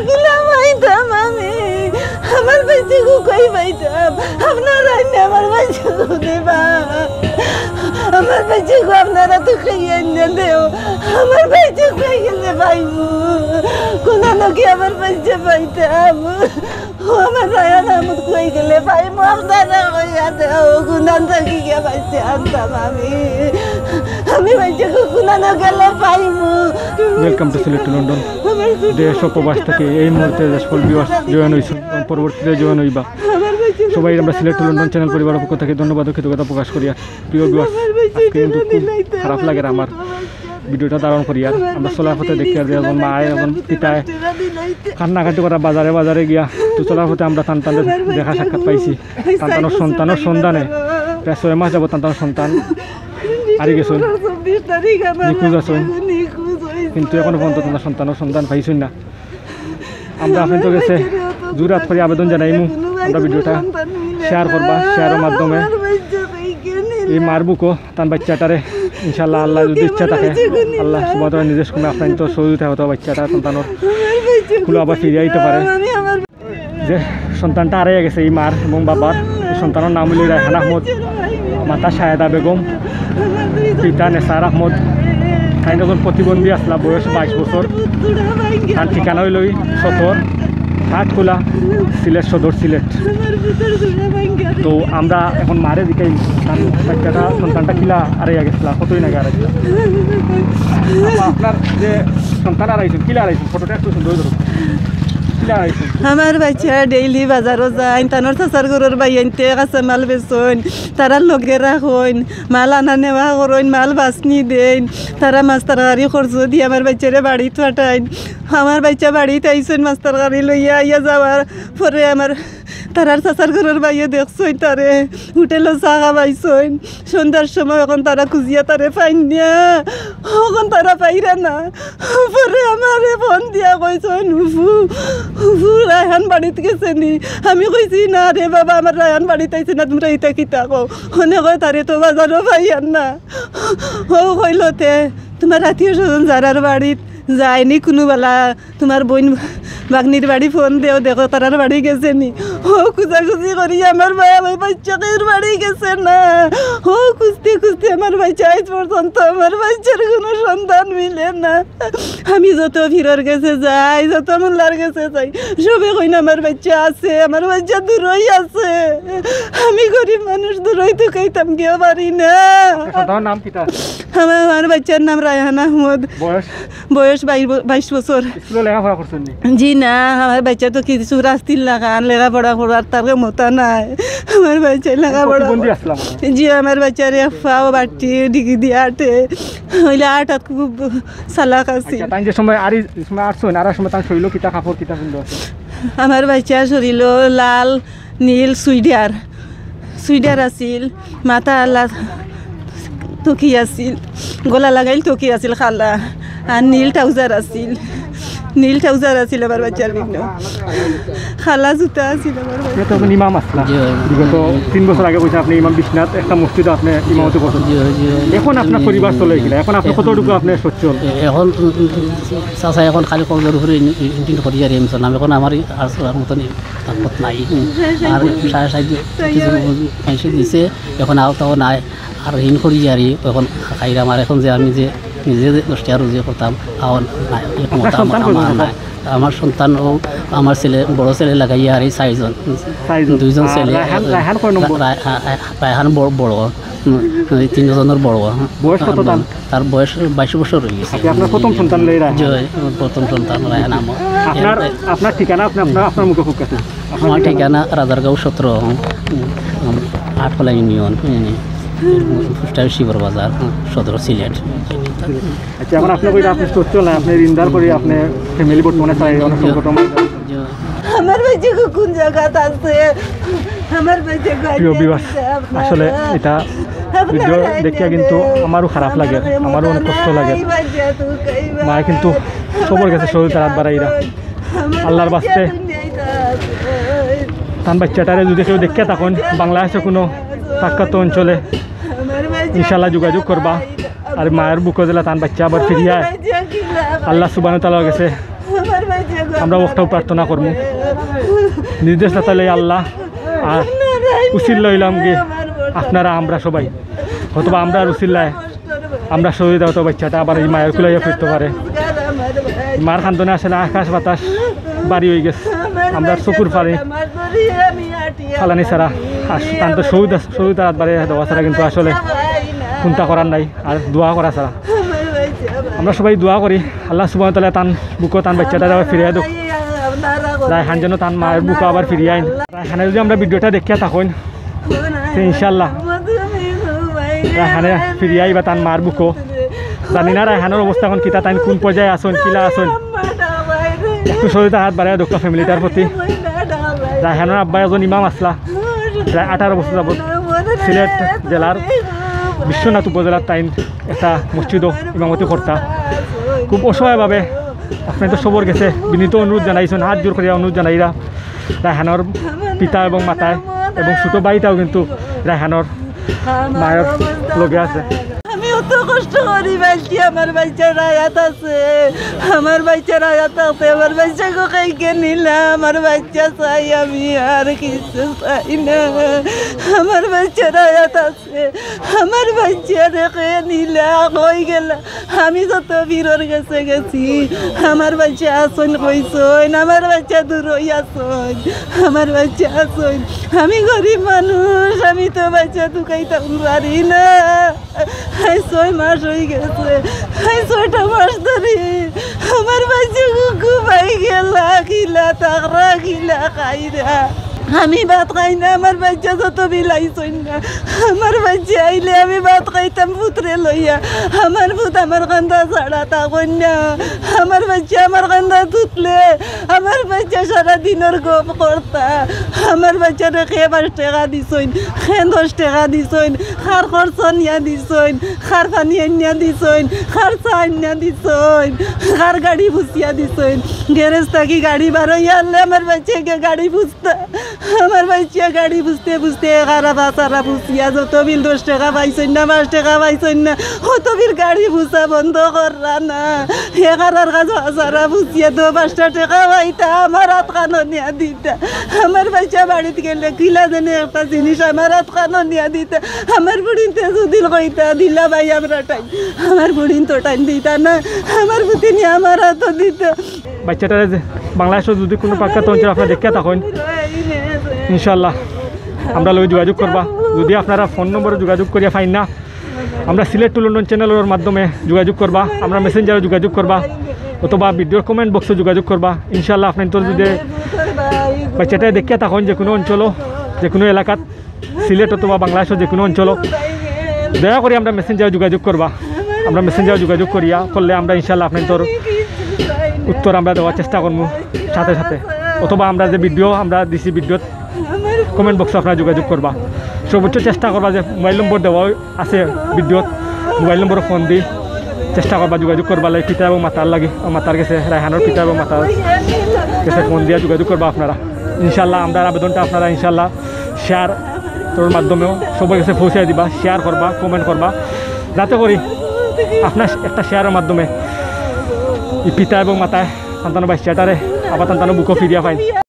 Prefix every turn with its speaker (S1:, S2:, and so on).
S1: কিলা পাইতাম আমি আমার বাচ্চাকে কই পাইতাম আপনারা আমার বাচ্চাকে দেবা আমার বাচ্চাকে আপনারা তো খাইয়ে এনে দেও আমার বাচ্চা খাই গেলে পাইবো কোন নাকি আমার বাচ্চা পাইতাম আমার রায়ান আহমদ কই গেলে পাইবো আপনারা কইয়া দেও কোনান থাকি গিয়া বাচ্চা আনতাম আমি বাচ্চাকে কোনানো গেলে পাইবো।
S2: Welcome to Sylhet to London. দেশ ও প্রবাস থেকে এই মুহূর্তে সকল ভিউয়ার্স জয়েন হয়েছে পরবর্তীতে জয়েন হইবা সবাই আমরা সিলেট টু লন্ডন চ্যানেল পরিবারের পক্ষ থেকে ধন্যবাদ ও কৃতজ্ঞতা প্রকাশ করি। প্রিয় ভিউয়ার্স আজকে কিন্তু খারাপ লাগে আমার ভিডিওটা ধারণ করি আর আমরা চলার পথে দেখি আর এখন মায়ে এখন পিতায় কান্নাকাটি করা বাজারে বাজারে গিয়া তো চলার পথে আমরা টানটানের দেখা সাক্ষাৎ পাইছি। সন্তানের সন্ধানে প্রায় 6 মাস যাব টানটানের সন্তান হারিয়ে গেছেন নিখোঁজ আছেন কিন্তু এখনো পর্যন্ত তোমার সন্তানের সন্ধান পাইছেন না। আমরা আপনাদের কাছে জোরাত করে আবেদন জানাইমু আমরা ভিডিওটা শেয়ার করবা শেয়ারের মাধ্যমে এই মার বুকও তার বাচ্চাটারে ইনশাল্লাহ আল্লাহ যদি ইচ্ছা থাকে আল্লাহ সুবাদ নিজের সময় আপনার তো সহযোগিতা হতো বাচ্চাটা সন্তানের খুলে আবার ফিরে আইতে পারে। যে সন্তানটা হারিয়ে গেছে এই মার এবং বাবার সন্তানের নাম হল রায়হান আহমদ, মাতা শাহেদা বেগম, পিতা নেসার আহমদ। তাই যখন প্রতিবন্ধী আসলা বয়স 22 বছর। তার ঠিকানা হইল সতর হাটখোলা সিলেট সদর সিলেট। তো আমরা এখন মারে দিকে বাচ্চাটা সন্তানটা কিলা হারিয়ে গেছিলাম কতই নাকি হারাইছিল। আপনার যে সন্তান হারাইছেন কিলা হারাইছেন ফটোটা একটু সুন্দর ধরুন।
S1: আমার বাচ্চা ডেইলি বাজারও যায় তানোর চাচার ঘরের বাই আনতে কাঁচা মাল বেচন তারা লগে রাখইন মাল আনা নেওয়া করইন মাল বাছনি দেন তারা মাছ তরকারি খরচ দিয়ে আমার বাচ্চারে বাড়িতে পাঠাইন। আমার বাচ্চা বাড়িতে আইসেন মাছ তরকারি লইয়া আইয়া যাওয়ার পরে আমার তারার চাচার ঘরের বাইয়ে দেখছইন তারে হোটেলে চা খাবাইছইন সন্ধ্যার সময় এখন তারা খুঁজিয়া তারে পাইন না এখন তারা পাইরা না। পরে আমারে ফোন দিয়া কইছইন হুফু রায়হান বাড়িতে গেছে নি। আমি কইছি না রে বাবা আমার রায়হান বাড়িতে আইছে না তোমরা ইটা কিতা কও হনে কয় তারে তো বাজারও পাইয়ান না। ও কইলতে তোমার আত্মীয় স্বজন যারার বাড়িত যায়নি কোনোবেলা তোমার বোন বাগনির বাড়ি ফোন দেও দেখো তারার বাড়ি গেছে নি। ও খুঁজাখুঁজি করি আমার বাচ্চাদের বাড়ি গেছে না। ও খুঁজতে খুঁজতে আমার বাচ্চা আজ পর্যন্ত আমার বাচ্চার কোনো সন্তান মিলে না। আমি যত ভিড়র গেছে যাই যত মোল্লার গেছে যাই সবে কই না আমার বাচ্চা আছে আমার বাচ্চা দূরই আছে। আমি গরিব মানুষ দূরই তো খাইতাম কেউ পারি না। আমার বাচ্চার নাম রায়হান আহমদ, বয়স 22 বছর। জি না আমার বাচ্চা তো কিছু রাস্তির লাগান লেখাপড়া করার তার ক্ষমতা নাই। আমার বাচ্চা লেখাপড়া জি আমার বাচ্চার ফাও বাটি ডিগি দিয়ে আটে হইলে আটাত খুব চালাক আছে। আমার বাচ্চা শরীর লাল নীল সুইডার আছিল মাথা আল্লাহ টকি আছিল গলা লাগাইল টকি আছিল খালা আর নীল ট্রাউজার আছিল আমার বাচ্চার বিভিন্ন খালা জুতা আছিল আমার
S2: ইমাম আসলাম বিগত 3 বছর আগে বলছেন আপনি ইমাম বিশ্বনাথ একটা মসজিদ আপনি ইমামতি করছেন। এখন আপনার পরিবার চলে গেলে এখন আপনি কতটুকু আপনি সচ্ছল? এখন চাচা এখন খালি কলের উপরে করি আর নাম এখন আমার আর মতন নাই আর সাড়ে সাইড দিছে এখন আও তাও নাই আর ঋণ করি আর এখন খাইলাম আর এখন যে আমি যে নিজে 10 টাকা রোজগার করতাম আমার নাই। আমার সন্তান ও আমার ছেলে বড় ছেলে লাগাইয়া আর এই 2জন ছেলে। রায়হান বড় 3 জনের বড় তার বয়স 22 বছর হয়ে গেছে। প্রথম সন্তান
S1: প্রথম সন্তান রায়হান আহমদ।
S2: আপনার ঠিকানা আপনার মুখে খুব কাছে?
S1: আমার ঠিকানা রাজারগাঁও 17 আটকলা ইউনিয়ন শিবর বাজার সদর সিলেট।
S2: আচ্ছা এখন আপনি কইরা আপনি সচ্ছল না আপনি ঋণদার করে আপনি ফ্যামিলি বর্তমানে চাই অনেক সংকট
S1: আমার বাচ্চা কোন জায়গাতে আছে আমার বাচ্চা
S2: প্রিয় বিবাস আসলে এটা ভিডিও দেখিয়া কিন্তু আমারও খারাপ লাগে আমারও অনেক কষ্ট লাগে। মা কিন্তু সবার কাছে শরীর তারাত বাড়াইরা আল্লাহর বাস্তে তার বাচ্চাটারে যদি কেউ দেখে তখন বাংলাদেশে কোনো প্রখ্যাত অঞ্চলে ইনশাল্লাহ যোগাযোগ করবা আর মায়ের বুকে দিলা তার বাচ্চা আবার ফিরিয়া আল্লাহ সুবহানাহু ওয়া তাআলার কাছে আমরা ওটাও প্রার্থনা করবো নির্দেশ না তাহলে আল্লাহ আর উচিত লইলাম গিয়ে আপনারা আমরা সবাই অথবা আমরা উচিল্লায় আমরা শহীদ হতো বাচ্চাটা আবার এই মায়ের কুলাইয়া ফিরতে পারে মার খান্দনে আসলে আকাশ বাতাস বাড়ি হয়ে গেছে আমরা চকুর পানি ফালানি ছাড়া আর তান তো শহীদ হাত বাড়ি দেওয়া ছাড়া কিন্তু আসলে চিন্তা করার নাই আর দোয়া করা ছাড়া আমরা সবাই দোয়া করি আল্লাহ সুবহানাহু ওয়া তাআলা তান বুকো তান বাচ্চাটা আবার ফিরিয়ে দেব রায়হান যেন তান মায়ের বুকো আবার ফিরিয়ে আইন রায়হানে যদি আমরা ভিডিওটা দেখিয়া থাকুন ইনশাল্লাহ রায়হানে ফিরিয়ে আইবা তান মার বুকো জানি না রায়হানের অবস্থা এখন কিতা তাই কোন পর্যায়ে আসুন কিলা আসুন একটু শরীরটা হাত বাড়ায় দক্ষ ফ্যামিলিটার প্রতি রায়হানের আব্বা এজন ইমাম আসলা প্রায় 18 বছর যাবত সিলেট জেলার বিশ্বনাথ উপজেলার তাইন একটা মসজিদও ইমামতি কর্তা খুব অসহায়ভাবে আপনি তো সবর গেছে বিনীত অনুরোধ জানাইছেন হাত জোর করিয়া অনুরোধ জানাইরা রায়হানের পিতা এবং মাতায় এবং ছোটো ভাইটাও কিন্তু রায়হানের মায়ের লগে আছে
S1: আমি অত কষ্ট করি বাইছি আমার বাচ্চার আয়াত আছে আমার বাচ্চার আয়াত আছে আমার বাচ্চাকে খাইকে নিলাম আমার বাচ্চা চাই আমি আর কিছু চাই না আমার বাচ্চার আয়াত আছে আমার বাচ্চা রেখে নিলা হয়ে গেল আমি যত বীরের কাছে গেছি আমার বাচ্চা আসন কইসন আমার বাচ্চা দূর হইয়াছন আমার বাচ্চা আসন আমি গরিব মানুষ আমি তো বাচ্চা ঢুকাইতে পারি না 6 মাস হয়ে গেছে 6টা মাস ধরে আমার বাচ্চা ঘুমাই গেলা খিলা তাকরা খিলা খাইরা আমি ভাত খাই না আমার বাচ্চা যত বিলাইছই না আমার বাচ্চা আইলে আমি ভাত খাইতাম পুত্রে লইয়া আমার পুত আমার কান্দা ছাড়া থাকুন না আমার বাচ্চা আমার কান্দা তুতলে আমার বাচ্চা সারা দিনের গপ করতা আমার বাচ্চাটা খেয়ে 5 টাকা দিছইন খেয়ে 10 টাকা দিছইন খার খরচ নিয়া দিছইন খার পানি আনিয়া দিছইন খার চা আনিয়া দিছইন খার গাড়ি ভুসিয়া দিছইন গ্যারেজ থাকি গাড়ি বারইয়া আনলে আমার বাচ্চাকে গাড়ি ভুসতা আমার বাচ্চা গাড়ি বুঝতে বুঝতে খারাপ আসারা বুঝিয়া যত বিল 10 টাকা পাইছেন না 5 টাকা পাইছেন না অত বিল গাড়ি বুঝা বন্ধ করা না এগারার কাছে আসারা বুঝিয়া তো 5টা টাকা পাইতা আমার হাত কানো নিয়া দিতা আমার বাচ্চা বাড়িতে গেলে কিলা জানে একটা জিনিস আমার হাত কানো নিয়া দিতা আমার বুড়িতে সুদিল কইতা দিলা ভাই আমরা টাইম আমার বুড়িন তো টাইম দিতা না আমার বুতি নিয়ে আমার হাত দিত
S2: বাচ্চাটা বাংলাদেশের যদি কোনো পাক্কা অঞ্চল আপনারা দেখিয়া থাকেন ইনশাল্লাহ আমরা লই যোগাযোগ করবা যদি আপনারা ফোন নম্বরে যোগাযোগ করিয়া পাইন না আমরা সিলেট টু লন্ডন চ্যানেলের মাধ্যমে যোগাযোগ করবা আমরা মেসেঞ্জারে যোগাযোগ করবা অথবা ভিডিওর কমেন্ট বক্সে যোগাযোগ করবা ইনশাল্লাহ আপনার তো যদি বাচ্চাটা দেখিয়া থাকেন যে কোনো অঞ্চল যে কোনো এলাকাত সিলেট অথবা বাংলাদেশের যে কোনো অঞ্চল দয়া করে আমরা মেসেঞ্জারে যোগাযোগ করবা আমরা মেসেঞ্জারে যোগাযোগ করিয়া করলে আমরা ইনশাল্লাহ আপনার তোর উত্তর আমরা দেওয়ার চেষ্টা করবো সাথে সাথে অথবা আমরা যে ভিডিও আমরা দিছি ভিডিওত কমেন্ট বক্সে আপনারা যোগাযোগ করবা সর্বোচ্চ চেষ্টা করবা যে মোবাইল নম্বর দেওয়া আছে ভিডিওত মোবাইল নম্বর ফোন দি চেষ্টা করবা যোগাযোগ করবা লাগে পিতা এবং মাতার লাগে মাতার গেছে রায়হানের পিতা এবং মাতার গেছে ফোন দিয়া যোগাযোগ করবা আপনারা ইনশাল্লাহ আমরা আবেদনটা আপনারা ইনশাল্লাহ শেয়ার তোর মাধ্যমেও সবার কাছে পৌঁছে দিবা শেয়ার করবা কমেন্ট করবা যাতে করি আপনার একটা শেয়ারের মাধ্যমে পিতা এবং মাতায় সন্তান বাচ্চাটারে আবার সন্তান বুকও ফিরিয়া পাই